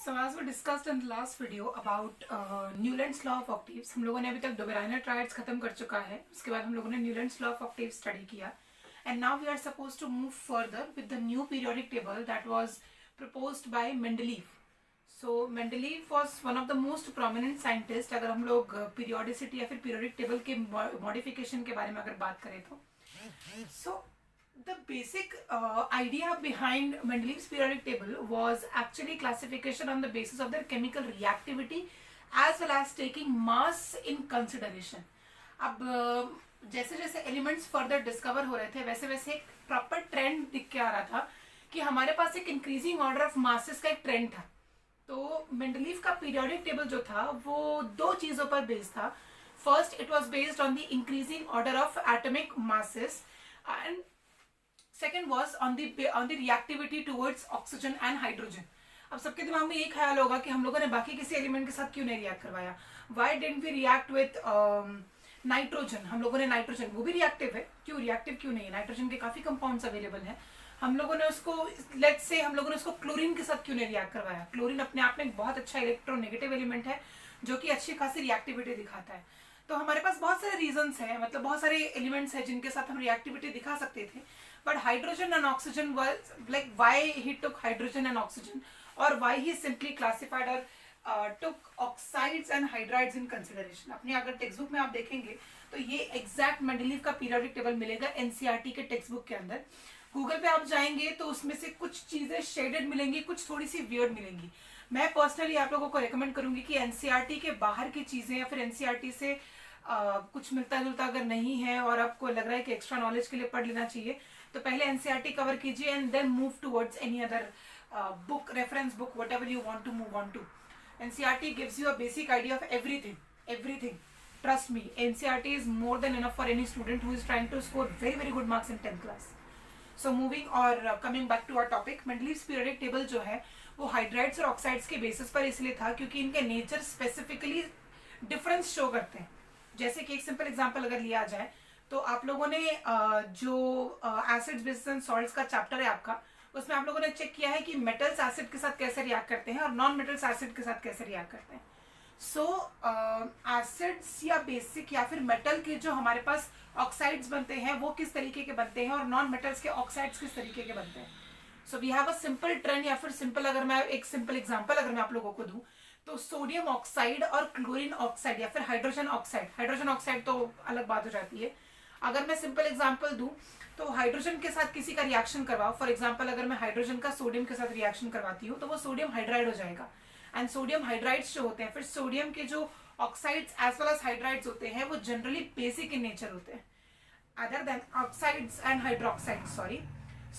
So as we discussed in the last video about Newlands law of octaves, हम लोगों ने अभी तक दो बेराइनर ट्रायड्स खत्म कर चुका है. उसके बाद हम लोगों ने Newlands law of octaves study किया. And now we are suppose to move further with the new periodic table that was proposed by Mendeleev. So Mendeleev was one of the most prominent scientist. अगर हम लोग periodicity या फिर periodic table के modification के बारे में अगर बात करें तो the basic idea behind Mendeleev's periodic table was actually classification on the basis of their chemical reactivity as well as taking mass in consideration. अब जैसे जैसे एलिमेंट्स फर्दर डिस्कवर हो रहे थे वैसे वैसे एक प्रॉपर ट्रेंड दिख के आ रहा था कि हमारे पास एक इंक्रीजिंग ऑर्डर ऑफ मासेस का एक ट्रेंड था. तो मेंडलीव का पीरियोडिक टेबल जो था वो दो चीजों पर बेस्ड था. First, it was based on the increasing order of atomic masses and second was on the reactivity towards oxygen and hydrogen. अब सबके दिमाग में ये ख्याल होगा कि हम लोगों ने बाकी किसी एलिमेंट के साथ क्यों नहीं रिएक्ट करवाया. Why don't we react with nitrogen. हम लोगों ने नाइट्रोजन, वो भी रिएक्टिव है, क्यों रिएक्टिव क्यों नहीं है. नाइट्रोजन के काफी कंपाउंड्स अवेलेबल हैं. हम लोगों ने उसको लेट्स से हम लोगों ने उसको क्लोरीन के साथ क्यों नहीं रिएक्ट करवाया. क्लोरीन अपने आप में एक बहुत अच्छा इलेक्ट्रोनेगेटिव एलिमेंट है जो कि अच्छी खासी रिएक्टिविटी दिखाता है. तो हमारे पास बहुत सारे रीजंस हैं, मतलब बहुत सारे एलिमेंट्स हैं जिनके साथ हम रिएक्टिविटी दिखा सकते थे. But hydrogen and oxygen was like why he took hydrogen and oxygen, or why he simply classified or took oxides and hydrides in consideration. अपनी अगर टेक्स्ट बुक में आप देखेंगे तो ये एग्जैक्ट मेंडलीव का पीरियोडिक टेबल मिलेगा एनसीईआरटी के टेक्स्ट बुक के अंदर. गूगल पे आप जाएंगे तो उसमें से कुछ चीजें शेडेड मिलेंगी, कुछ थोड़ी सी वियर्ड मिलेंगी. मैं पर्सनली आप लोगों को रेकमेंड करूंगी कि एनसीईआरटी के बाहर की चीजें या फिर एनसीईआरटी से कुछ मिलता जुलता अगर नहीं है और आपको लग रहा है कि एक्स्ट्रा नॉलेज के लिए पढ़ लेना चाहिए तो पहले एनसीईआरटी कवर कीजिए and then move towards any other book, reference book, whatever you want to move on to. NCERT gives you a basic idea of everything. Trust me, NCERT is more than enough for any student who is trying to score very very good marks in 10th class. So moving और coming back to our topic, Mendeleev's periodic table जो है वो hydrides और oxides के basis पर इसलिए था क्योंकि इनके नेचर स्पेसिफिकली डिफरेंस शो करते हैं. जैसे कि एक सिंपल एग्जांपल अगर लिया जाए तो आप लोगों ने जो एसिड्स बेसिस एंड सॉल्ट्स का चैप्टर है आपका, उसमें आप लोगों ने चेक किया है कि मेटल्स एसिड के साथ कैसे रिएक्ट करते हैं और नॉन मेटल्स एसिड के साथ कैसे रिएक्ट करते हैं. सो एसिड्स या बेसिक या फिर मेटल के जो हमारे पास ऑक्साइड्स बनते हैं वो किस तरीके के बनते हैं और नॉन मेटल्स के ऑक्साइड्स किस तरीके के बनते हैं. So we have a simple trend या फिर सिंपल अगर मैं एक सिंपल एग्जांपल अगर मैं आप लोगों को दूं तो सोडियम ऑक्साइड और क्लोरीन ऑक्साइड या फिर हाइड्रोजन ऑक्साइड तो अलग बात हो जाती है. अगर मैं सिंपल एग्जांपल दूं तो हाइड्रोजन के साथ किसी का रिएक्शन करवाओ. फॉर एग्जांपल अगर मैं हाइड्रोजन का सोडियम के साथ रिएक्शन करवाती हूँ तो वो सोडियम हाइड्राइड हो जाएगा. एंड सोडियम हाइड्राइड्स जो होते हैं, फिर सोडियम के जो oxides as well as hydrides होते हैं वो जनरली बेसिक इन नेचर होते हैं other than oxides and hydroxide, sorry.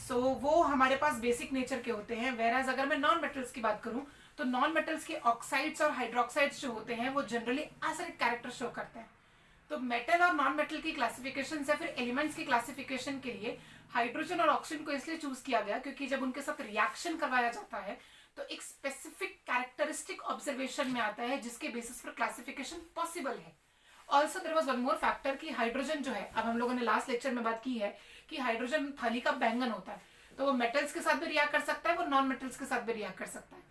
So वो हमारे पास बेसिक नेचर के होते हैं. वेराज अगर मैं नॉन मेटल्स की बात करूं तो नॉन मेटल्स के ऑक्साइड्स और हाइड्रोक्साइड्स जो होते हैं वो जनरली एसिडिक कैरेक्टर शो करते हैं. तो मेटल और नॉन मेटल की क्लासिफिकेशन या फिर एलिमेंट्स की क्लासिफिकेशन के लिए हाइड्रोजन और ऑक्सीजन को इसलिए चूज किया गया क्योंकि जब उनके साथ रिएक्शन करवाया जाता है तो एक स्पेसिफिक कैरेक्टरिस्टिक ऑब्जर्वेशन में आता है जिसके बेसिस पर क्लासिफिकेशन पॉसिबल है. Also there was one more factor कि हाइड्रोजन जो है, अब हम लोगों ने लास्ट लेक्चर में बात की है कि हाइड्रोजन थाली का बैंगन होता है, तो वो मेटल्स के साथ भी रिएक्ट कर सकता है, वो नॉन मेटल्स के साथ भी रिएक्ट कर सकता है.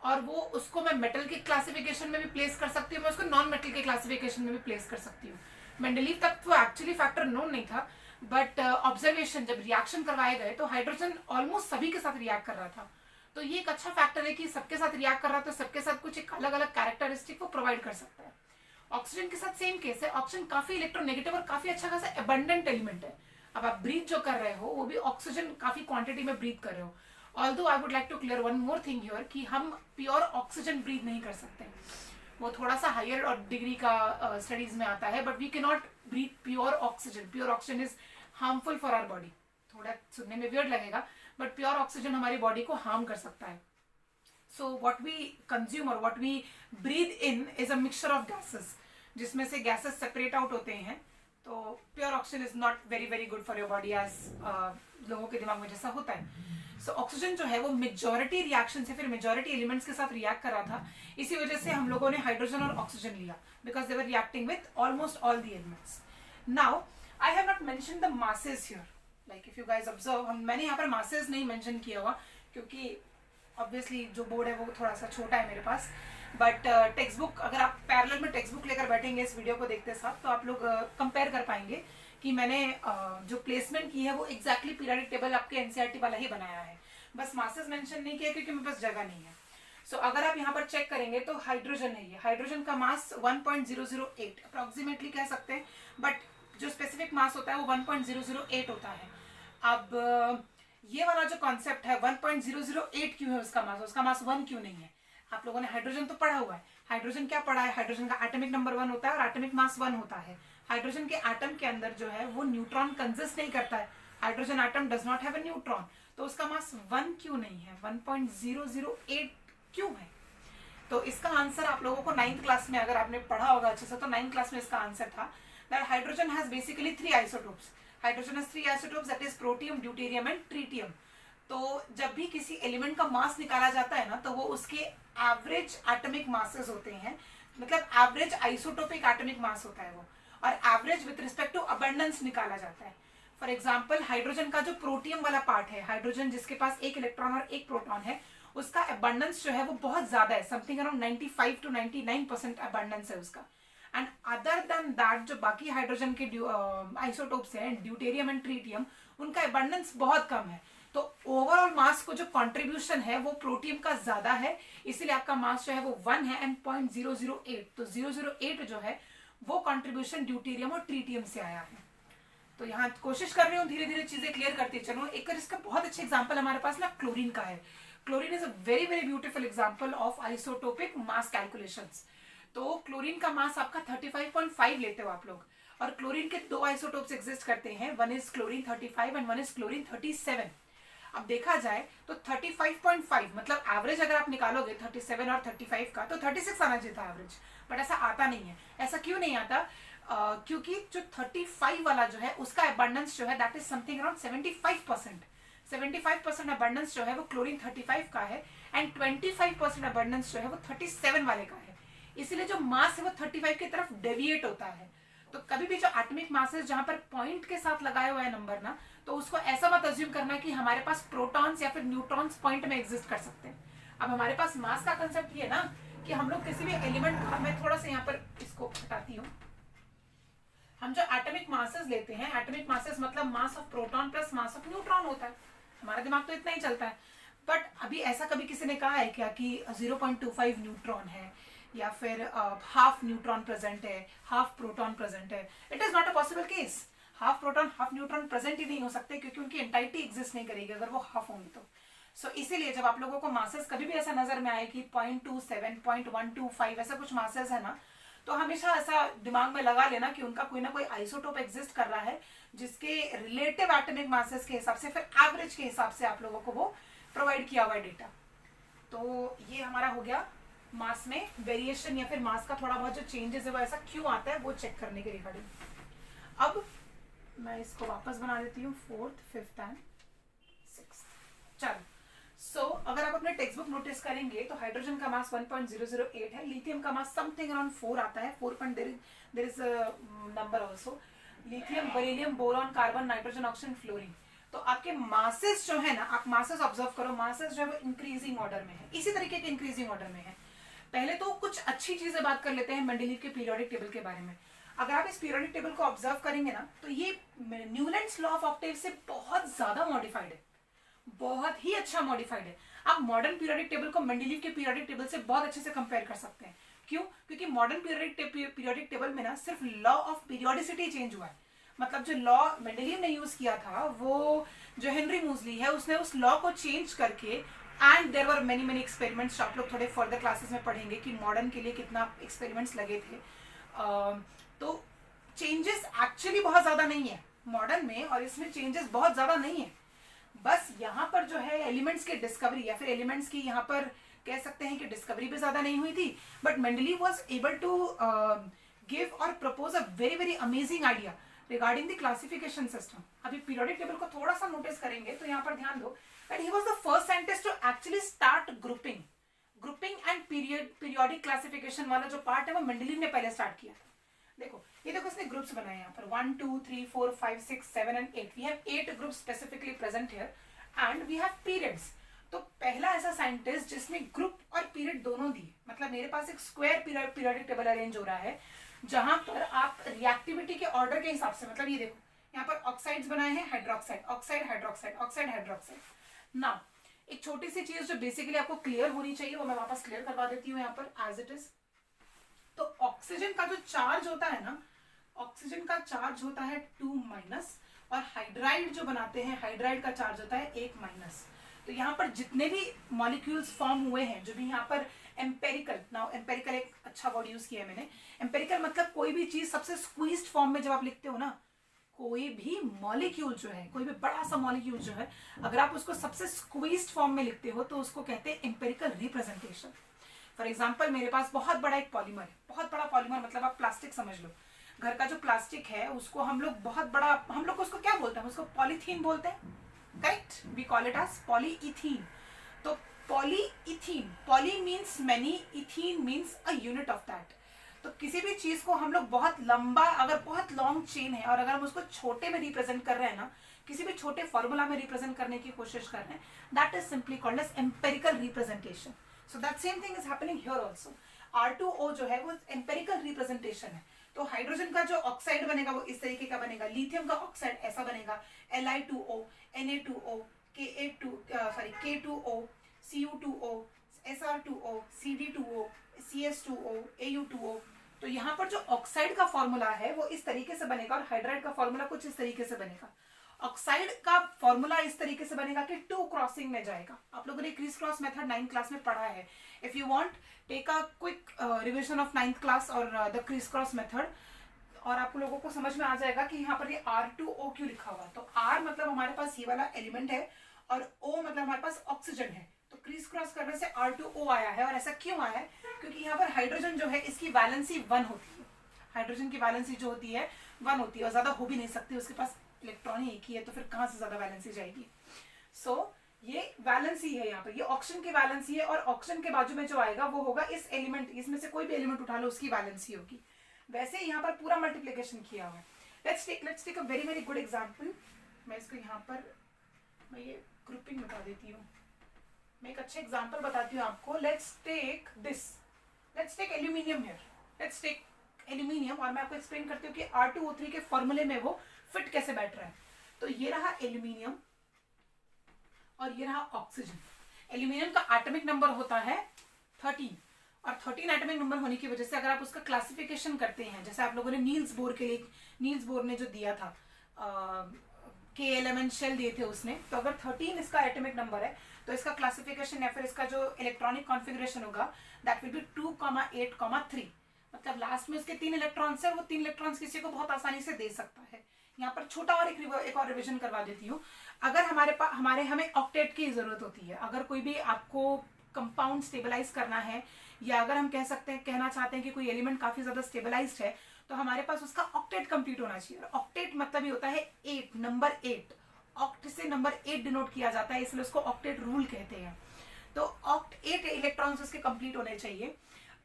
और वो उसको मैं मेटल के क्लासिफिकेशन में भी प्लेस कर सकती हूँ, मैं उसको नॉन मेटल के क्लासिफिकेशन में भी प्लेस कर सकती हूँ. मेंडलीव तक तो एक्चुअली फैक्टर नोन नहीं था, बट ऑब्जर्वेशन जब रिएक्शन करवाए गए तो हाइड्रोजन ऑलमोस्ट सभी के साथ रिएक्ट कर रहा था. तो ये एक अच्छा फैक्टर है कि सबके साथ रिएक्ट कर रहा है तो सबके साथ कुछ एक अलग अलग कैरेक्टरिस्टिक वो प्रोवाइड कर सकता है. ऑक्सीजन के साथ सेम केस है. ऑक्सीजन काफी इलेक्ट्रोनेगेटिव और काफी अच्छा खासा एबंडेंट एलिमेंट है. अब आप ब्रीथ जो कर रहे हो वो भी ऑक्सीजन काफी क्वांटिटी में ब्रीथ कर रहे हो. Although I would like to clear one more thing here कि हम प्योर ऑक्सीजन ब्रीथ नहीं कर सकते. वो थोड़ा सा हायर और डिग्री का स्टडीज में आता है, but we can not breathe pure oxygen. Pure oxygen is harmful for our body. थोड़ा सुनने में वियर्ड लगेगा बट प्योर ऑक्सीजन हमारी बॉडी को हार्म कर सकता है. सो व्हाट वी कंज्यूम और what we breathe in is a mixture of gases, जिसमें से गैसेस सेपरेट आउट होते हैं. तो pure oxygen is not very very good for your body as लोगों के दिमाग में जैसा होता है. सो ऑक्सीजन जो है वो मेजॉरिटी रिएक्शन से फिर मेजॉरिटी एलिमेंट्स के साथ रिएक्ट कर रहा था. इसी वजह से हम लोगों ने हाइड्रोजन और ऑक्सीजन लिया because they were reacting with almost all the elements. Now I have not mentioned the masses here. Like if you guys observe, मैंने यहाँ पर मासेस नहीं मेंशन किया हुआ क्योंकि ऑब्वियसली जो बोर्ड है वो थोड़ा सा छोटा है मेरे पास, बट टेक्स्ट बुक अगर आप पैरेलल में टेक्स्ट बुक लेकर बैठेंगे इस वीडियो को देखते साथ तो आप लोग कंपेयर कर पाएंगे कि मैंने जो प्लेसमेंट की है वो एग्जैक्टली पीरियोडिक टेबल आपके एनसीईआरटी वाला ही बनाया है, बस मासेस मेंशन नहीं किया क्योंकि मेरे पास जगह नहीं है। सो अगर आप यहाँ पर चेक करेंगे तो हाइड्रोजन है, ये हाइड्रोजन का मास 1.008 अप्रोक्सीमेटली कह सकते हैं, बट जो स्पेसिफिक मास होता है वो 1.008 होता है। अब ये वाला जो कॉन्सेप्ट है 1.008 क्यों है उसका मास 1 क्यों नहीं है? आप लोगों ने हाइड्रोजन तो पढ़ा हुआ है, हाइड्रोजन क्या पढ़ा है? हाइड्रोजन का एटॉमिक नंबर 1 होता है और एटॉमिक मास 1 होता है। हाइड्रोजन के एटम के अंदर जो है वो न्यूट्रॉन कंसिस्ट नहीं करता है, hydrogen atom does not have a neutron, तो उसका मास 1 क्यों नहीं है, 1.008 क्यों है? तो इसका आंसर आप लोगों को 9th क्लास में अगर आपने पढ़ा होगा अच्छे से तो 9th क्लास में इसका आंसर था that hydrogen has basically 3 isotopes. Hydrogen has 3 isotopes that is protium, deuterium and tritium. तो जब भी किसी एलिमेंट का मास निकाला जाता है ना तो वो उसके एवरेज एटॉमिक मासेस होते हैं, मतलब एवरेज आइसोटोपिक एटॉमिक मास होता है वो, और average with respect to abundance निकाला जाता है। फॉर एग्जाम्पल हाइड्रोजन का जो प्रोटियम वाला पार्ट है, हाइड्रोजन जिसके पास एक इलेक्ट्रॉन और एक प्रोटॉन है, उसका अबंडेंस जो है वो बहुत ज्यादा है, समथिंग अराउंड 95 to 99% अबंडेंस है उसका। एंड अदर देन दैट जो बाकी हाइड्रोजन के आइसोटोप्स हैं, ड्यूटेरियम एंड ट्रीटियम, उनका अबंडेंस बहुत कम है। तो ओवरऑल मास को जो कंट्रीब्यूशन है वो प्रोटियम का ज्यादा है, इसीलिए आपका मास जो है वो 1 है एंड 0.008, तो 008 जो है वो कंट्रीब्यूशन ड्यूटेरियम और ट्रीटियम से आया है। तो यहाँ कोशिश कर रही हूँ धीरे धीरे चीजें क्लियर करती चलो। एक इसका बहुत अच्छा एग्जाम्पल हमारे पास ना क्लोरीन का है। Chlorine is a very very beautiful example of isotopic mass calculations. तो क्लोरीन का मास आपका 35.5 लेते हो आप लोग, और क्लोरीन के 2 आइसोटोप्स एग्जिस्ट करते हैं, one is chlorine 35 and one is chlorine 37। अब देखा जाए तो 35.5 मतलब एवरेज अगर आप निकालोगे 37 और 35 का तो 36 आना चाहिए था एवरेज, बट ऐसा आता नहीं है। ऐसा क्यों नहीं आता? क्योंकि जो 35 वाला जो है उसका अबंडेंस जो है that is something around 75%। 75% abundance जो है वो क्लोरीन 35 का है एंड 25% अबंडेंस जो है वो 37 वाले का है, इसीलिए जो मास है वो 35 की तरफ डेविएट होता है। तो कभी भी जो एटॉमिक मासेस जहां पर पॉइंट के साथ लगाया हुआ है नंबर ना, तो उसको ऐसा मत अज्यूम करना कि हमारे पास प्रोटॉन्स या फिर न्यूट्रॉन्स पॉइंट में एग्जिस्ट कर सकते हैं। अब हमारे पास मास का कंसेप्ट ये ना कि हम लोग किसी भी एलिमेंट का, मैं थोड़ा सा यहाँ पर इसको हटाती हूँ, हम जो एटॉमिक मासेस लेते हैं, एटॉमिक मासेस मतलब mass of proton plus mass of neutron होता है, हमारा दिमाग तो इतना ही चलता है। बट अभी ऐसा कभी किसी ने कहा है क्या कि 0.25 न्यूट्रॉन है या फिर हाफ न्यूट्रॉन प्रेजेंट है, हाफ प्रोटॉन प्रेजेंट है? It is not a possible case. Half proton half neutron present ही नहीं हो सकते क्योंकि उनकी एंटाइटी एग्जिस्ट नहीं करेगी अगर वो हाफ होंगी तो। सो इसीलिए जब आप लोगों को मासेस कभी भी ऐसा नजर में आए कि 0.27, 0.125 ऐसा कुछ मासेस है ना, तो हमेशा ऐसा दिमाग में लगा लेना कि उनका कोई ना कोई आइसोटोप एग्जिस्ट कर रहा है जिसके रिलेटिव एटॉमिक मासेस के हिसाब से फिर एवरेज के हिसाब से आप लोगों को वो प्रोवाइड किया हुआ है डेटा। तो ये हमारा हो गया मास में वेरिएशन या फिर मास का थोड़ा बहुत जो चेंजेस है वो ऐसा क्यों आता है वो चेक करने के रिगार्डिंग। अब मैं इसको वापस बना देती हूँ 4th, 5th एंड 6th। चलो सो अगर आप अपने टेक्स्ट बुक नोटिस करेंगे तो हाइड्रोजन का मास 1.008 है, लिथियम का मास समथिंग अराउंड 4 आता है, 4 there is number also, lithium, beryllium, boron, carbon, nitrogen, oxygen, fluorine. तो आपके मासेस जो है ना, आप मासेस ऑब्जर्व करो, मासेस जो है वो इंक्रीजिंग ऑर्डर में है, इसी तरीके के इंक्रीजिंग ऑर्डर में है। पहले तो कुछ अच्छी चीजें बात कर लेते हैं मेंडेलीव के पीरियोडिक टेबल के बारे में। अगर आप इस पीरियोडिक टेबल को ऑब्जर्व करेंगे ना तो ये न्यूलैंड्स लॉ ऑफ ऑक्टेव से बहुत ज्यादा मॉडिफाइड है, बहुत ही अच्छा मॉडिफाइड है। आप मॉडर्न पीरियोडिक टेबल को मेंडेलीव के पीरियोडिक टेबल से बहुत अच्छे से कंपेयर कर सकते हैं। क्यों? क्योंकि मॉडर्न पीरियोडिक टेबल में ना सिर्फ लॉ ऑफ पीरियोडिसिटी चेंज हुआ है, मतलब जो लॉ मेंडेलीव ने यूज किया था वो जो हेनरी मूजली है उसने उस लॉ को चेंज करके, and there were many many experiments, आप लोग थोड़े फर्दर क्लासेस में पढ़ेंगे कि मॉडर्न के लिए कितना एक्सपेरिमेंट्स लगे थे। तो चेंजेस एक्चुअली बहुत ज्यादा नहीं है मॉडर्न में, और इसमें चेंजेस बहुत ज्यादा नहीं है, बस यहाँ पर जो है एलिमेंट्स की डिस्कवरी या फिर एलिमेंट्स की यहाँ पर कह सकते हैं कि डिस्कवरी भी ज्यादा नहीं हुई थी, but Mendeleev was able to give और propose a very very amazing idea regarding the classification system. अभी पीरियोडिक टेबल को थोड़ा सा नोटिस करेंगे तो यहाँ पर ध्यान दो that he was the first scientist to actually start grouping and periodic classification वाला जो पार्ट है वो मेंडेलीव ने पहले स्टार्ट किया था। देखो ये देखो इसने ग्रुप्स बनाए यहाँ पर 1 2 3 4 5 6 7 and 8, we have 8 groups specifically present here and we have periods। तो पहला ऐसा साइंटिस्ट जिसने ग्रुप और पीरियड दोनों दिए, मतलब मेरे पास एक स्क्वायर पीरियोडिक टेबल अरेंज हो रहा है जहां पर आप रिएक्टिविटी के ऑर्डर के हिसाब से, मतलब ये देखो यहाँ पर ऑक्साइड्स बनाए हैं, hydroxide oxide hydroxide oxide hydroxide. ना एक छोटी सी चीज जो बेसिकली आपको क्लियर होनी चाहिए वो मैं वापस क्लियर करवा देती हूँ यहाँ पर एज इट इज। तो ऑक्सीजन का जो चार्ज होता है ना, ऑक्सीजन का चार्ज होता है 2- और हाइड्राइड जो बनाते हैं, हाइड्राइड का चार्ज होता है 1-। तो यहाँ पर जितने भी मॉलिक्यूल्स फॉर्म हुए हैं, जो भी यहाँ पर एम्पेरिकल, नाउ एम्पेरिकल एक अच्छा वर्ड यूज किया है मैंने। एम्पेरिकल मतलब कोई भी चीज सबसे स्क्वीज्ड फॉर्म में जब आप लिखते हो ना, कोई भी मॉलिक्यूल जो है, कोई भी बड़ा सा मॉलिक्यूल जो है, अगर आप उसको सबसे स्क्वीज्ड फॉर्म में लिखते हो तो उसको कहते हैं एम्पेरिकल रिप्रेजेंटेशन। फॉर एग्जाम्पल मेरे पास बहुत बड़ा एक पॉलीमर है, बहुत बड़ा पॉलीमर मतलब आप प्लास्टिक समझ लो, घर का जो प्लास्टिक है उसको हम लोग बहुत बड़ा, हम लोग उसको क्या बोलते हैं, उसको पॉलीथीन बोलते हैं, correct, we call it as polyethene. तो polyethene, poly means many, ethene means a unit of that. तो किसी भी चीज को हम लोग बहुत लंबा, अगर बहुत लॉन्ग चेन है और अगर हम उसको छोटे में रिप्रेजेंट कर रहे हैं ना, किसी भी छोटे फॉर्मूला में रिप्रेजेंट करने की कोशिश कर रहे हैं, that is simply called as empirical representation. So that same thing is happening here also. R2O जो है वो एम्पेरिकल रिप्रेजेंटेशन है। तो हाइड्रोजन का जो ऑक्साइड बनेगा वो इस तरीके का बनेगा, लिथियम का ऑक्साइड ऐसा बनेगा, Li2O, Na2O, K2O, Cu2O, Sr2O, Cd2O, CS2O, Au2O। तो यहाँ पर जो ऑक्साइड का फॉर्मूला है वो इस तरीके से बनेगा और हाइड्राइड का फॉर्मूला कुछ इस तरीके से बनेगा। ऑक्साइड का फॉर्मूला इस तरीके से बनेगा कि 2 क्रॉसिंग में जाएगा। आप लोगों ने crease cross method 9th class में पढ़ा है। If you want take a quick revision of 9th class और द क्रीज क्रॉस मेथड, और आप लोगों को समझ में आ जाएगा कि यहाँ पर ये R2O क्यों लिखा हुआ है। तो R मतलब हमारे पास ये वाला एलिमेंट है और O मतलब हमारे पास ऑक्सीजन है। तो क्रीज क्रॉस करने से R2O आया है। और ऐसा क्यों आया है, क्योंकि यहाँ पर हाइड्रोजन जो है इसकी वैलेंसी 1 होती है। हाइड्रोजन की वैलेंसी जो होती है 1 होती है और ज्यादा हो भी नहीं सकती, उसके पास इलेक्ट्रॉन ही एक ही है, तो फिर कहाँ से ज्यादा वैलेंसी जाएगी। सो ये वैलेंसी है, यहाँ पर ये ऑक्सीजन की वैलेंसी है और ऑक्सीजन के बाजू में जो आएगा वो होगा इस एलिमेंट, इसमें से कोई भी एलिमेंट उठा लो उसकी वैलेंसी होगी। वैसे यहाँ पर पूरा मल्टीप्लिकेशन किया हुआ है। Let's take a very very good example. मैं इसको यहाँ पर मैं ये ग्रुपिंग बता देती हूँ, मैं एक अच्छा एग्जांपल बताती हूँ आपको। Let's take this, let's take aluminium here, let's take aluminium, और मैं आपको एक्सप्लेन करती हूँ कि R2O3 के फॉर्मूले में वो फिट कैसे बैठ रहा है। तो ये रहा एल्यूमिनियम और ये रहा ऑक्सीजन। एल्यूमिनियम का एटॉमिक नंबर होता है 13 और 13 एटॉमिक नंबर होने की वजह से अगर आप उसका क्लासिफिकेशन करते हैं, जैसे आप लोगों ने नील्स बोर के लिए, नील्स बोर ने जो दिया था KLMN शेल दिए थे उसने, तो अगर 13 इसका एटॉमिक नंबर है तो इसका क्लासिफिकेशन या फिर इसका जो इलेक्ट्रॉनिक कॉन्फ़िगरेशन होगा दैट विल बी 2,8,3। मतलब लास्ट में उसके 3 इलेक्ट्रॉन्स है, वो 3 इलेक्ट्रॉन्स किसी को बहुत आसानी से दे सकता है। यहाँ पर छोटा और एक और रिविजन करवा देती हूँ। अगर हमें ऑक्टेट की जरूरत होती है, अगर कोई भी आपको कंपाउंड स्टेबलाइज करना है, या अगर हम कहना चाहते हैं कि कोई एलिमेंट काफी ज्यादा स्टेबलाइज्ड है, तो हमारे पास उसका ऑक्टेट कंप्लीट होना चाहिए। ऑक्टेट मतलब ही होता है 8, नंबर 8। ऑक्ट से नंबर 8 डिनोट किया जाता है, इसलिए उसको ऑक्टेट रूल कहते हैं। तो ऑक्ट 8 इलेक्ट्रॉन्स उसके कंप्लीट होने चाहिए।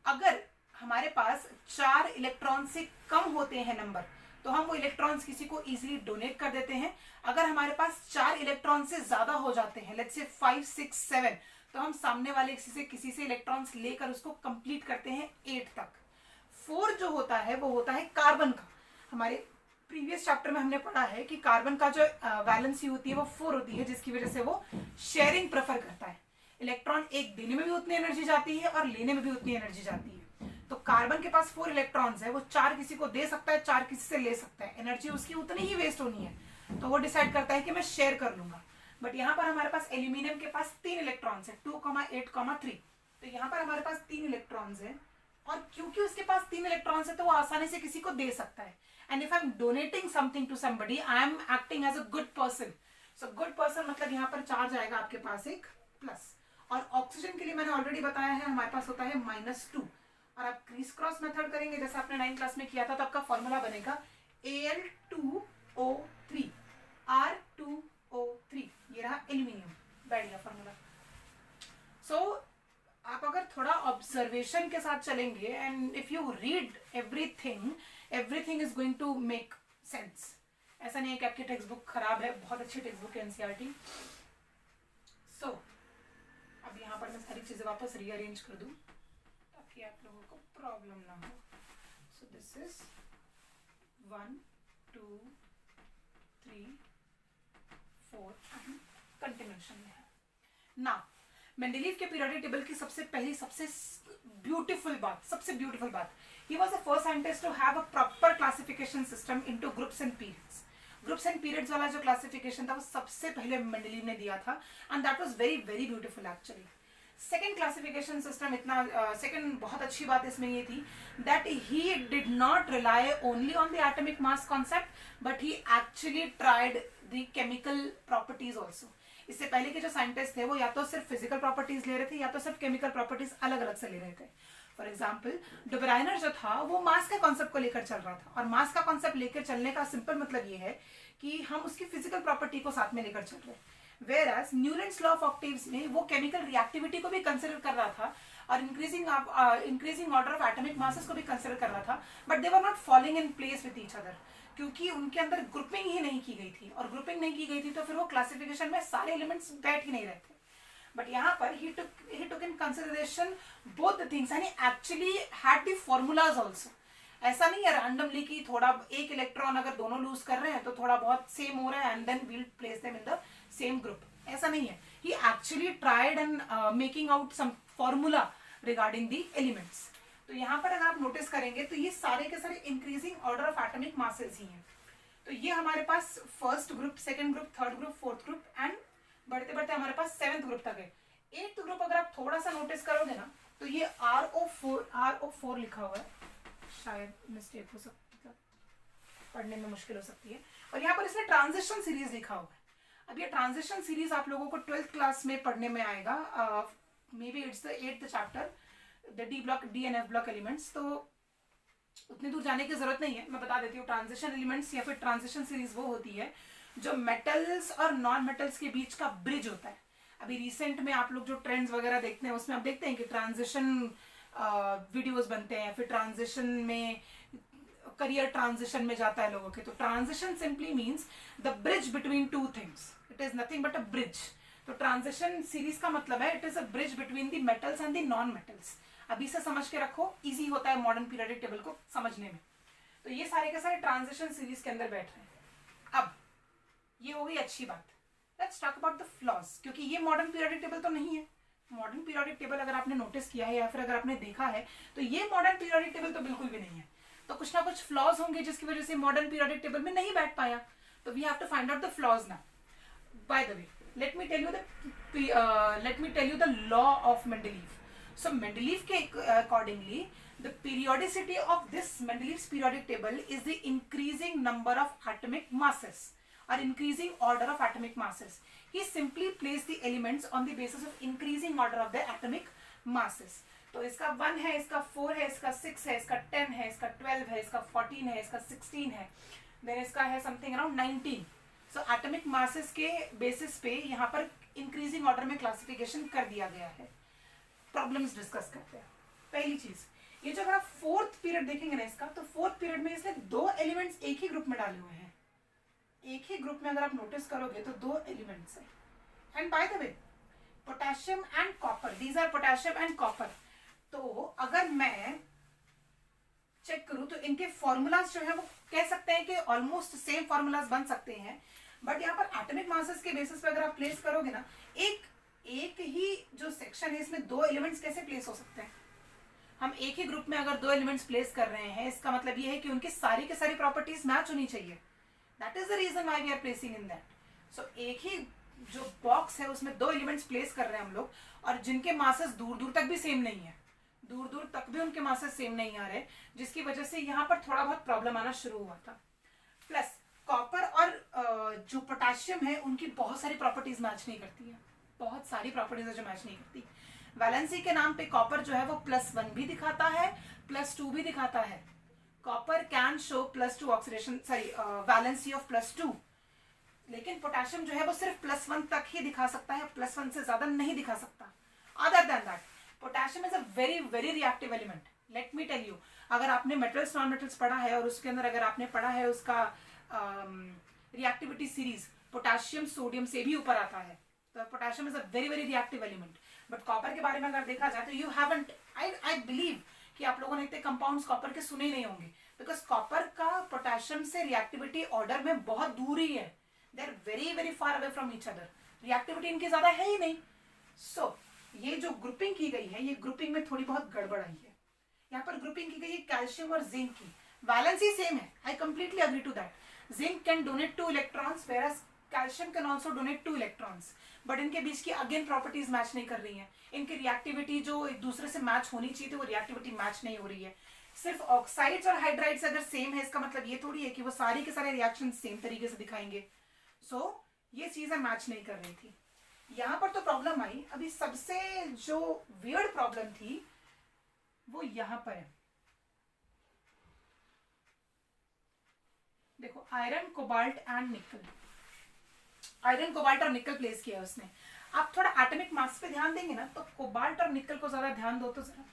अगर हमारे पास 4 इलेक्ट्रॉन से कम होते हैं नंबर, तो हम वो इलेक्ट्रॉन्स किसी को इजीली डोनेट कर देते हैं। अगर हमारे पास 4 इलेक्ट्रॉन से ज्यादा हो जाते हैं, लेट्स से 5, 6, 7, तो हम सामने वाले किसी से इलेक्ट्रॉन्स लेकर उसको कंप्लीट करते हैं 8 तक। 4 जो होता है वो होता है कार्बन का। हमारे प्रीवियस चैप्टर में हमने पढ़ा है कि कार्बन का जो वैलेंसी होती है वो 4 होती है, जिसकी वजह से वो शेयरिंग प्रेफर करता है। इलेक्ट्रॉन एक देने में भी उतनी एनर्जी जाती है और लेने में भी उतनी एनर्जी जाती है। तो कार्बन के पास 4 इलेक्ट्रॉन्स है, वो 4 किसी को दे सकता है, 4 किसी से ले सकता है। एनर्जी उसकी उतनी ही वेस्ट होनी है, तो वो डिसाइड करता है कि मैं शेयर कर लूंगा। बट यहाँ पर हमारे पास एल्यूमिनियम के पास 3 इलेक्ट्रॉन्स है, 2,8,3। तो यहाँ पर हमारे पास 3 इलेक्ट्रॉन्स है, और क्योंकि उसके पास 3 इलेक्ट्रॉन्स है तो वो आसानी से किसी को दे सकता है। And if I am donating something to somebody, I am acting as a good person. So good person मतलब यहाँ पर चार्ज आएगा आपके पास एक प्लस। और ऑक्सीजन के लिए मैंने ऑलरेडी बताया है हमारे पास होता है -2। और आप क्रीज क्रॉस मेथड करेंगे जैसे आपने 9th क्लास में किया था, तो आपका फॉर्मूला बनेगा Al2O3, R2O3। ये रहा एल्यूमिनियम, बैठ गया फॉर्मूला। सो आप अगर थोड़ा ऑब्जर्वेशन के साथ चलेंगे and if you read everything is going to make sense. ऐसा नहीं है कि आपकी टेक्स्ट बुक खराब है, बहुत अच्छी टेक्स्ट बुक है एनसीईआरटी। सो अब यहाँ यहाँ पर मैं सारी चीजें वापस रीअरेंज कर दूं ताकि आप लोगों को प्रॉब्लम ना हो. So this is 1 2 3 4 and continuation में है. नाउ मेंडलीव के पीरियोडिक टेबल की सबसे ब्यूटीफुल बात, he was the first scientist to have a proper classification system into groups and periods. Groups and periods वाला जो क्लासिफिकेशन था वो सबसे पहले मेंडलीव ने दिया था and that was very very beautiful actually. Second classification system second बहुत अच्छी बात इसमें ये थी that he did not rely only on the atomic mass concept but he actually tried the chemical properties also. इससे पहले के जो साइंटिस्ट थे वो या तो सिर्फ फिजिकल प्रॉपर्टीज ले रहे थे या तो सिर्फ केमिकल प्रॉपर्टीज अलग अलग से ले रहे थे. फॉर एग्जाम्पल डुबराइनर जो था वो मास के कॉन्सेप्ट को लेकर चल रहा था और मास का कॉन्सेप्ट लेकर चलने का सिंपल मतलब ये है कि हम उसकी फिजिकल प्रॉपर्टी को साथ में लेकर चल रहे हैं. Whereas Newlands law of octaves में वो केमिकल रिएक्टिविटी को भी कंसिडर कर रहा था और increasing order of atomic masses को भी कंसिडर कर रहा था but they were not following in place with each other क्योंकि उनके अंदर ग्रुपिंग ही नहीं की गई थी और ग्रुपिंग नहीं की गई थी तो फिर वो क्लासिफिकेशन में सारे एलिमेंट्स बैठ ही नहीं रहते. बट यहाँ पर he took in consideration both the things and he actually had the formulas also. ऐसा नहीं है रैंडमली कि थोड़ा एक इलेक्ट्रॉन अगर दोनों लूज कर रहे हैं तो थोड़ा बहुत सेम हो रहा है and then we'll place them in the same group. ऐसा नहीं है. He actually tried and making out some formula regarding the elements. तो यहाँ पर अगर आप नोटिस करेंगे तो ये सारे के सारे increasing order of atomic masses ही हैं. तो ये हमारे पास first group, second group, third group, fourth group and बढ़ते बढ़ते हमारे पास सेवेंथ ग्रुप तक है. एट्थ ग्रुप अगर आप थोड़ा सा नोटिस करोगे ना तो ये RO4 लिखा हुआ है. शायद मिस्टेक हो सकती है, पढ़ने में मुश्किल हो सकती है. और यहाँ पर इसने ट्रांजिशन सीरीज लिखा हुआ है. अब ये ट्रांजिशन सीरीज आप लोगों को 12th क्लास में पढ़ने में आएगा. May be it's the 8th chapter, the D and F block elements. तो उतनी दूर जाने की जरूरत नहीं है, मैं बता देती हूँ. ट्रांजिशन एलिमेंट्स या फिर ट्रांजिशन सीरीज वो होती है जो मेटल्स और नॉन मेटल्स के बीच का ब्रिज होता है. अभी रिसेंट में आप लोग जो ट्रेंड्स वगैरह देखते हैं उसमें आप देखते हैं कि ट्रांजिशन वीडियोस बनते हैं, फिर ट्रांजिशन में करियर ट्रांजिशन में जाता है लोगों के. तो transition simply means the bridge between two things. It is nothing but a bridge. तो ट्रांजिशन सीरीज का मतलब है it is a bridge between the metals and the non metals. अभी से समझ के रखो, इजी होता है मॉडर्न पीरियोडिक टेबल को समझने में. तो ये सारे के सारे ट्रांजिशन सीरीज के अंदर बैठ रहे हैं. अब ये हो गई अच्छी बात. Let's talk about the flaws, क्योंकि ये मॉडर्न पीरियोडिक टेबल तो नहीं है. मॉडर्न पीरियोडिक टेबल अगर आपने नोटिस किया है या फिर अगर आपने देखा है तो ये मॉडर्न पीरियोडिक टेबल तो बिल्कुल भी नहीं है. तो कुछ ना कुछ फ्लॉज होंगे जिसकी वजह से मॉडर्न पीरियोडिक टेबल में नहीं बैठ पाया. तो we have to find out the flaws now. By the way, let me tell you the law of Mendeleev. So Mendeleev के accordingly the periodicity of this Mendelev's periodic table is the increasing number of atomic masses or increasing order of atomic masses. He simply placed the elements on the basis of increasing order of the atomic masses. तो इसका 1 है, इसका 4 है, इसका 6 है, इसका 10 है, इसका 12 है, इसका 14 है, इसका 16 है, then इसका है something around 19. So atomic masses के बेसिस पे यहाँ पर इंक्रीजिंग ऑर्डर में क्लासिफिकेशन कर दिया गया है. प्रॉब्लम्स डिस्कस करते हैं. पहली चीज, ये जो अगर आप फोर्थ पीरियड देखेंगे ना इसका, तो फोर्थ पीरियड में इसने 2 एलिमेंट्स एक ही ग्रुप में डाले हुए हैं. एक ही ग्रुप में अगर आप नोटिस करोगे तो 2 एलिमेंट्स हैं. And by the way, potassium and copper, these are potassium and copper. तो अगर मैं चेक करूं तो इनके फॉर्मूलाज जो है वो कह सकते हैं कि ऑलमोस्ट सेम फॉर्मूलाज बन सकते हैं. बट यहाँ पर एटॉमिक मासेस के बेसिस पे अगर आप प्लेस करोगे ना, एक ही जो सेक्शन है इसमें 2 एलिमेंट्स कैसे प्लेस हो सकते हैं. हम एक ही ग्रुप में अगर 2 एलिमेंट्स प्लेस कर रहे हैं, इसका मतलब ये है कि उनकी सारी की सारी प्रॉपर्टीज मैच होनी चाहिए. That is the reason why we are placing in that. So एक ही जो बॉक्स है उसमें 2 एलिमेंट्स प्लेस कर रहे हैं हम लोग, और जिनके मासेस दूर दूर तक भी सेम नहीं है, दूर दूर तक भी उनके मासेस सेम नहीं आ रहे, जिसकी वजह से यहाँ पर थोड़ा बहुत प्रॉब्लम आना शुरू हुआ था. प्लस कॉपर और जो पोटेशियम है उनकी बहुत सारी प्रॉपर्टीज मैच नहीं करती है. बहुत सारी प्रॉपर्टीज है जो मैच नहीं करती. वैलेंसी के नाम पे कॉपर जो है वो +1 भी दिखाता है, +2 भी दिखाता है. Copper can show +2 oxidation, valency of +2. लेकिन पोटेशियम जो है वो सिर्फ +1 तक ही दिखा सकता है, +1 से ज्यादा नहीं दिखा सकता. Other than that, potassium is a very very reactive element. Let me tell you, अगर आपने मेटल्स नॉन मेटल्स पढ़ा है और उसके अंदर अगर आपने पढ़ा है उसका रिएक्टिविटी सीरीज, पोटेशियम सोडियम से भी ऊपर आता है. तो potassium is a very very reactive element. But copper के बारे में अगर देखा जाए तो यू हैवंट, आई बिलीव कि आप लोगों ने इतने कंपाउंड्स कॉपर के सुने नहीं होंगे, बिकॉज कॉपर का पोटेशियम से रिएक्टिविटी ऑर्डर में बहुत दूर ही है, they are very very far away from each other, reactivity इनकी ज्यादा है ही नहीं. सो ये जो ग्रुपिंग की गई है, ये ग्रुपिंग में थोड़ी बहुत गड़बड़ आई है. यहाँ पर ग्रुपिंग की गई है कैल्शियम और जिंक की, वैलेंसी सेम है, I completely agree to that. Zinc can donate 2 electrons whereas calcium can also donate 2 electrons, but इनके बीच की अगेन प्रॉपर्टीज मैच नहीं कर रही हैं. इनकी रिएक्टिविटी जो एक दूसरे से मैच होनी चाहिए थी वो रिएक्टिविटी मैच नहीं हो रही है. सिर्फ ऑक्साइड्स और हाइड्राइड्स अगर सेम है इसका मतलब ये थोड़ी है कि वो सारे के सारे रिएक्शन सेम तरीके से दिखाएंगे. सो ये चीजें मैच नहीं कर रही थी. यहाँ पर तो प्रॉब्लम आई. अभी सबसे जो वियर्ड प्रॉब्लम थी वो यहाँ पर है. देखो आयरन, कोबाल्ट एंड निकल, आयरन, कोबाल्ट और निकल प्लेस किया है उसने. आप थोड़ा एटॉमिक मास पे ध्यान देंगे ना तो कोबाल्ट और निकल को ज्यादा ध्यान दो. तो जरा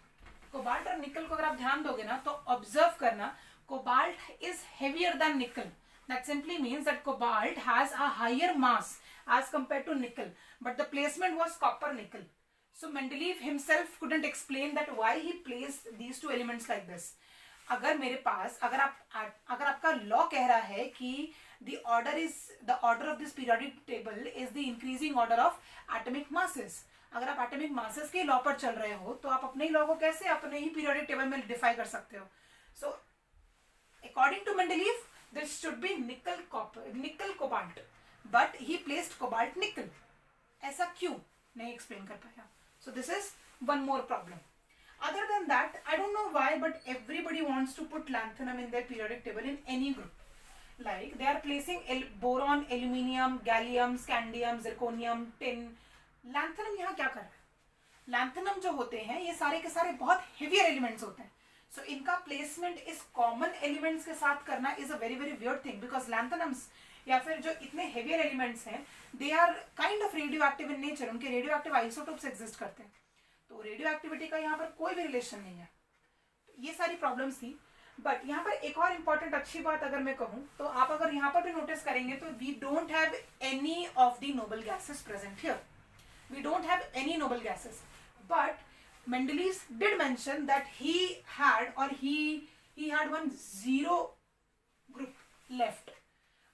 कोबाल्ट और निकल को अगर आप ध्यान दोगे ना तो ऑब्जर्व करना, कोबाल्ट इज हेवियर देन निकल. That simply means that cobalt has a higher mass as compared to nickel, but the placement was copper nickel. So Mendeleev himself couldn't explain that why he placed these two elements like this. अगर मेरे पास अगर आपका law कह रहा है कि the order of this periodic table is the increasing order of atomic masses. अगर आप एटॉमिक मासेस के लॉ पर चल रहे हो तो आप अपने ही लॉ को कैसे अपने ही पीरियोडिक टेबल में डिफाइन कर सकते हो. So according to Mendeleev this should be nickel cobalt, but he placed cobalt nickel. ऐसा क्यों नहीं explain कर पाया. So this is one more problem. Other than that, I don't know why, but everybody wants to put lanthanum in their periodic table in any group. Like they are placing boron, aluminium, gallium, scandium, zirconium, tin. Lanthanum यहाँ क्या कर रहा है? Lanthanum जो होते हैं ये सारे के सारे बहुत heavier elements होते हैं. So इनका प्लेसमेंट इस कॉमन एलिमेंट्स के साथ करना is a very very weird thing, because lanthanums या फिर जो इतने हेवियर एलिमेंट्स हैं they are kind of radioactive in nature. उनके रेडियो एक्टिव आइसोटोप्स एग्जिस्ट करते हैं, तो रेडियो एक्टिविटी का यहाँ पर कोई भी रिलेशन नहीं है. तो ये सारी प्रॉब्लम्स थी. बट यहाँ पर एक और इम्पॉर्टेंट अच्छी बात अगर मैं कहूँ तो आप अगर यहाँ पर भी नोटिस करेंगे तो we don't have any of the noble gases present here. We don't have any noble gases, but Mendeleev did mention that he had one zero group left.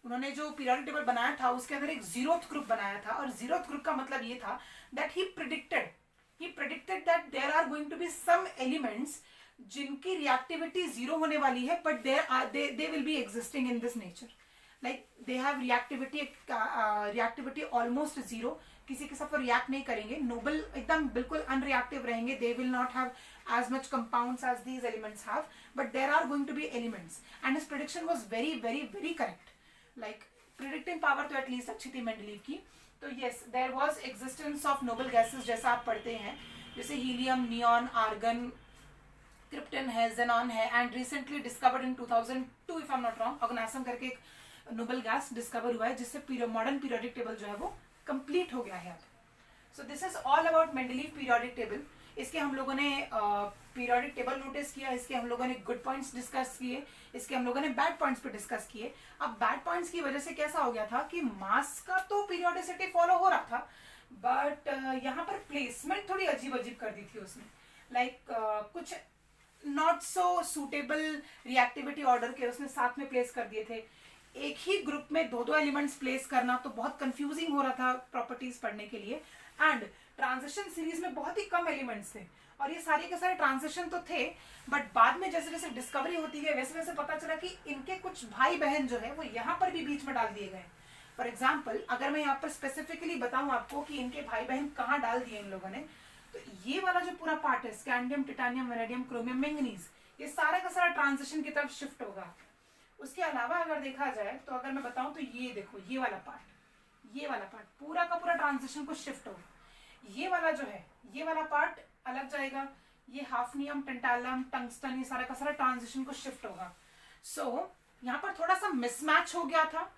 उन्होंने जो पीरियोडिक टेबल बनाया था उसके अंदर एक जीरोथ ग्रुप बनाया था, और जीरोथ ग्रुप का मतलब ये था that he predicted that there are going to be some elements जिनकी रिएक्टिविटी जीरो होने वाली है, but they will be existing in this nature. Like they have reactivity almost zero. किसी के साथ रिएक्ट नहीं करेंगे, नोबल एकदम बिल्कुल अनरिएक्टिव रहेंगे. They will not have as much compounds as these elements have, but there are going to be elements, and his prediction was very very very correct. Like predicting power तो at least अच्छी थी Mendeleev की. तो yes, there was existence of noble gases जैसा आप पढ़ते हैं, जैसे हीलियम, नियॉन, आर्गन, क्रिप्टन है, जेनॉन है, and recently discovered in 2002 if I am not wrong, organism करके एक नोबल गैस डिस्कवर हुआ है जिससे मॉडर्न पीरियोडिक टेबल जो है वो कंप्लीट हो गया है अब. So this is all about Mendeleev periodic table. इसके हम लोगों ने पीरियोडिक टेबल नोटिस किया, इसके हम लोगों ने गुड पॉइंट्स डिस्कस किए, इसके हम लोगों ने बैड पॉइंट्स पे डिस्कस किए. अब बैड पॉइंट्स की वजह से कैसा हो गया था कि मास का तो पीरियोडिसिटी फॉलो हो रहा था, बट यहाँ पर प्लेसमेंट थोड़ी अजीब अजीब कर दी थी उसने. लाइक कुछ not so suitable reactivity order के उसने साथ में प्लेस कर दिए थे. एक ही ग्रुप में दो एलिमेंट्स प्लेस करना तो बहुत कंफ्यूजिंग हो रहा था प्रॉपर्टीज पढ़ने के लिए. एंड ट्रांजिशन सीरीज में बहुत ही कम एलिमेंट्स थे, और ये सारे के सारे ट्रांजिशन तो थे, बट बाद में जैसे जैसे डिस्कवरी होती है वैसे वैसे पता चला कि इनके कुछ भाई बहन जो है वो यहाँ पर भी बीच में डाल दिए गए. फॉर एग्जाम्पल अगर मैं यहाँ पर स्पेसिफिकली बताऊं आपको कि इनके भाई बहन कहाँ डाल दिए इन लोगों ने, तो ये वाला जो पूरा पार्ट है scandium, titanium, vanadium, chromium, manganese, ये सारा का सारा ट्रांजिशन की तरफ शिफ्ट होगा. उसके अलावा अगर देखा जाए तो अगर मैं बताऊं तो ये देखो ये वाला पार्ट पूरा का पूरा ट्रांजिशन को शिफ्ट होगा. ये वाला जो है ये वाला पार्ट अलग जाएगा. ये हाफनियम, टेंटालम, टंगस्टन, ये सारा का सारा ट्रांजिशन को शिफ्ट होगा. सो यहाँ पर थोड़ा सा मिसमैच हो गया था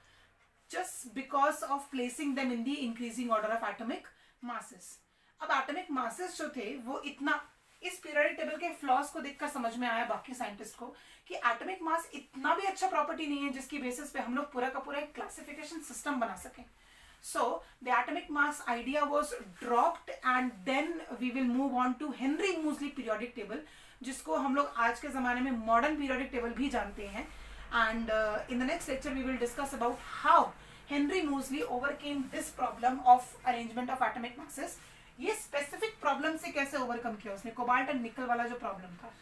just because of placing them in the increasing order of atomic masses. अब एटॉमिक मासेस जो थे वो इतना, इस पीरियोडिक टेबल के फ्लॉज को देखकर समझ में आया बाकी साइंटिस्ट को कि एटॉमिक मास इतना भी अच्छा प्रॉपर्टी नहीं है जिसकी बेसिस पे हम लोग पूरा का पूरा एक क्लासिफिकेशन सिस्टम बना सकें. So the atomic mass idea was dropped and then we will move on to Henry Moseley periodic table, जिसको हम लोग आज के ज़माने में मॉडर्न पीरियोडिक टेबल भी जानते हैं. And in the next lecture we will discuss about how Henry Moseley overcame this problem of arrangement of atomic masses. ये स्पेसिफिक प्रॉब्लम से कैसे ओवरकम किया उसने, कोबाल्ट एंड निकल वाला जो प्रॉब्लम था,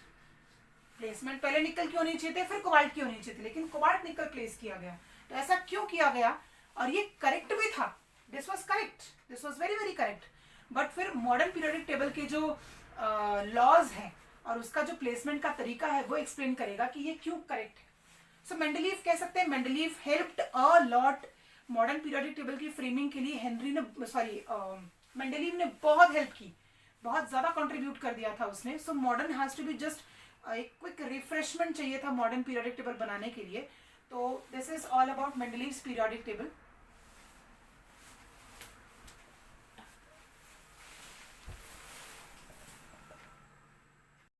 प्लेसमेंट पहले निकल क्यों नहीं चाहिए थे, फिर कोबाल्ट क्यों नहीं चाहिए थे, लेकिन कोबाल्ट निकल प्लेस किया गया. तो ऐसा क्यों किया गया, और ये करेक्ट भी था. This was correct, this was very very correct. But फिर मॉडर्न पीरियोडिक टेबल के जो लॉज हैं और उसका जो प्लेसमेंट का तरीका है वो एक्सप्लेन करेगा कि ये क्यों करेक्ट है. सो मेंडलीव कह सकते हैं, Mendeleev helped a lot modern periodic table की फ्रेमिंग के लिए. मेंडलीव ने बहुत हेल्प की, बहुत ज्यादा कंट्रीब्यूट कर दिया था उसने. So modern has to be just एक क्विक रिफ्रेशमेंट चाहिए था मॉडर्न पीरियोडिक टेबल बनाने के लिए. तो this is all about Mendeleev's periodic table.